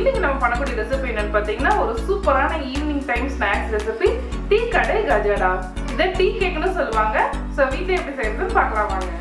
இன்னைக்கு நம்ம பண்ணக்கூடிய ரெசிபி என்னன்னு பார்த்தீங்கன்னா ஒரு சூப்பரான evening time snacks recipe tea கடை கஜடா. இதை டீ கேக்குன்னு சொல்லுவாங்க. ஸோ வீட்டில் எப்படி செய்யறதுன்னு பார்க்கலாம் வாங்க.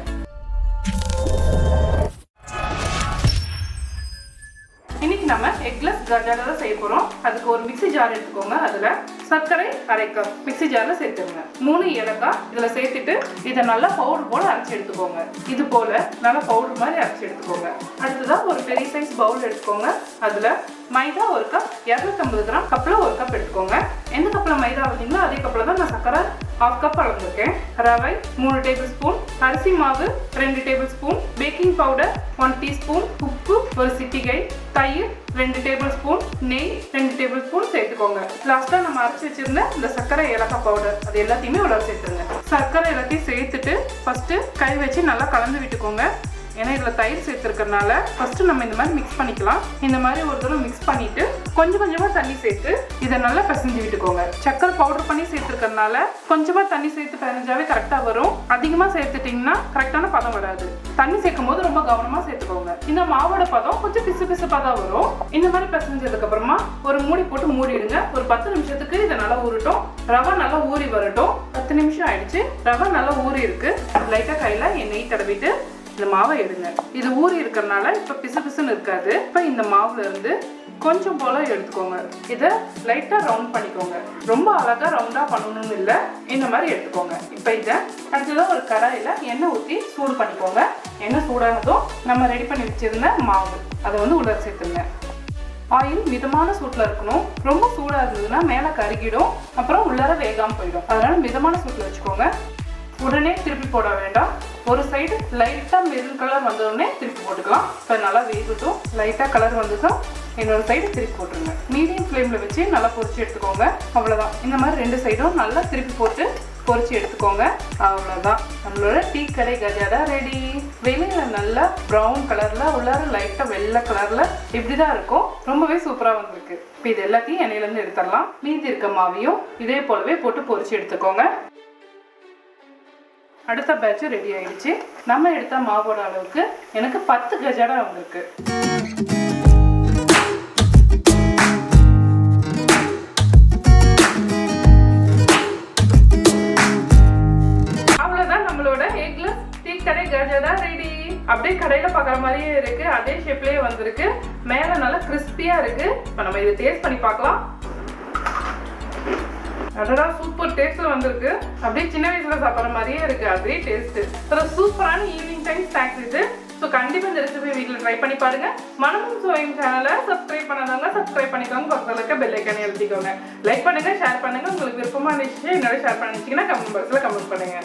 இன்னைக்கு நம்ம எக்லெஸ் கஜடா தான் செய்ய போறோம். அதுக்கு ஒரு மிக்ஸி ஜார் எடுத்துக்கோங்க. அதுல சர்க்கரை 1/2 கப் மிக்ஸி ஜார்ல சேர்த்துருங்க. 3 ஏலக்காய் இதுல சேர்த்துட்டு இதை நல்லா பவுடர் போல அரைச்சி எடுத்துக்கோங்க. இது போல நல்லா பவுடர் மாதிரி அரைச்சி எடுத்துக்கோங்க. அடுத்ததான் ஒரு பெரிய சைஸ் பவுல் எடுத்துக்கோங்க. அதுல மைதா 1 கப் 250 கிராம் கப்ல 1 கப் எடுத்துக்கோங்க. எந்த கப்ல மைதா அளந்தீங்களோ அதே கப்ல தான் நான் சர்க்கரை 1/2 கப் அளந்துருக்கேன். ரவை 3 டேபிள் ஸ்பூன், அரிசி மாவு 2 table spoon, baking powder 1 teaspoon, உப்பு 1 சிட்டிகை, தயிர் 2 டேபிள் ஸ்பூன், நெய் 2 டேபிள் ஸ்பூன் சேர்த்துக்கோங்க. லாஸ்டா நம்ம அரைச்சி வச்சிருந்த இந்த சர்க்கரை ஏலக்காய் பவுடர் அது எல்லாத்தையுமே உள்ள சேர்த்துருங்க. சர்க்கரை எல்லாத்தையும் சேர்த்துட்டு ஃபர்ஸ்ட் கை வச்சு நல்லா கலந்து விட்டுக்கோங்க. ஏன்னா இதில் தயிர் சேர்த்துருக்கறனால ஃபர்ஸ்ட் நம்ம இந்த மாதிரி மிக்ஸ் பண்ணிக்கலாம். இந்த மாதிரி ஒரு தடவை மிக்ஸ் பண்ணிட்டு கொஞ்சம் கொஞ்சமாக தண்ணி சேர்த்து இதை நல்லா பிசைஞ்சு விட்டுக்கோங்க. சர்க்கரை பவுடர் பண்ணி சேர்த்துருக்கறனால கொஞ்சமாக தண்ணி சேர்த்து பிசைஞ்சாவே கரெக்டாக வரும். அதிகமாக சேர்த்துட்டிங்கன்னா கரெக்டான பதம் வராது. தண்ணி சேர்க்கும் போது ரொம்ப கவனமாக சேர்த்துக்கோங்க. இந்த மாவோட பதம் கொஞ்சம் பிசு பிசுப்பாக தான் வரும். இந்த மாதிரி பிசைஞ்சதுக்கு அப்புறமா ஒரு மூடி போட்டு மூடிடுங்க. ஒரு 10 நிமிஷத்துக்கு இதை நல்லா ஊறட்டும். ரவை நல்லா ஊறி வரட்டும். 10 நிமிஷம் ஆயிடுச்சு. ரவை நல்லா ஊறி இருக்கு. லைட்டாக கையில் எண்ணெய் தடவிட்டு இந்த மாவை எடுங்க. இது ஊறி இருக்கிறதுனால இப்போ பிசு பிசுன்னு இருக்காது. இப்போ இந்த மாவுல இருந்து கொஞ்சம் போல எடுத்துக்கோங்க. இதை லைட்டா ரவுண்ட் பண்ணிக்கோங்க. ரொம்ப அழகா ரவுண்டா பண்ணணும்னு இல்லை, இந்த மாதிரி எடுத்துக்கோங்க. இப்போ இதை அடுத்ததான் ஒரு கடாயில எண்ணெய் ஊற்றி சூடு பண்ணிக்கோங்க. எண்ணெய் சூடானதும் நம்ம ரெடி பண்ணி வச்சிருந்த மாவு அதை உள்ள சேர்த்துருங்க. ஆயில் மிதமான சூட்டில் இருக்கணும். ரொம்ப சூடாக இருந்ததுன்னா மேலே கருகிடும், அப்புறம் உள்ளார வேகாமல் போயிடும். அதனால மிதமான சூட்டில் வச்சுக்கோங்க. உடனே திருப்பி போட வேண்டாம். ஒரு சைடு லைட்டாக மெரூன் கலர் வந்தோடனே திருப்பி போட்டுக்கலாம். இப்போ நல்லா வேகட்டும். லைட்டாக கலர் வந்ததும் இன்னொரு சைடு திருப்பி போட்டுருங்க. மீடியம் ஃப்ளேமில் வச்சு நல்லா பொரிச்சு எடுத்துக்கோங்க. அவ்வளோதான். இந்த மாதிரி 2 சைடும் நல்லா திருப்பி போட்டு பொரிச்சு எடுத்துக்கோங்க. அவ்வளோதான், நம்மளோட டீ கடை கஜடா ரெடி. வெளியில நல்லா ப்ரௌன் கலர்ல, உள்ளார லைட்டா வெள்ளை கலர்ல இப்படிதான் இருக்கும். ரொம்பவே சூப்பரா வந்திருக்கு. இப்போ இது எல்லாத்தையும் எண்ணெயிலேருந்து எடுத்துடலாம். மீதி இருக்க மாவையும் இதே போலவே போட்டு பொரிச்சு எடுத்துக்கோங்க. அடுத்த பேட்ச் ரெடி ஆயிடுச்சு. நம்ம எடுத்த மாவோட அளவுக்கு எனக்கு 10 கஜடா வந்திருக்கு. அவ்வளவுதான், நம்மளோட எக்லெஸ் டீ கடை கஜடா ரெடி. அப்படியே கடையில பாக்குற மாதிரியே இருக்கு. அதே ஷேப்லயே வந்திருக்கு. மேல நல்லா கிறிஸ்பியா இருக்கு. இப்ப நம்ம இதை டேஸ்ட் பண்ணி பார்க்கலாம். அடடா, சூப்பர் டேஸ்ட்ல வந்திருக்கு. அப்படியே சின்ன வயசுல சாப்பிட்ற மாதிரியே இருக்கு. அதே டேஸ்ட். ஒரு சூப்பரான ஈவினிங் டைம் ஸ்நாக்ஸ் இது. ஸோ கண்டிப்பா இந்த ரெசிபி வீட்டில் ட்ரை பண்ணி பாருங்க. மனமும் சுவையும் சேனலை சப்ஸ்கிரைப் பண்ணாதவங்க சப்ஸ்கிரைப் பண்ணிக்கோங்க. பக்கத்தில் இருக்க பெல் ஐக்கானை எழுதிக்கோங்க. லைக் பண்ணுங்க, ஷேர் பண்ணுங்க. உங்களுக்கு விருப்பமா இருந்துச்சு என்னோட ஷேர் பண்ணிச்சிங்கன்னா கமெண்ட் பாக்ஸ்ல கமெண்ட் பண்ணுங்க.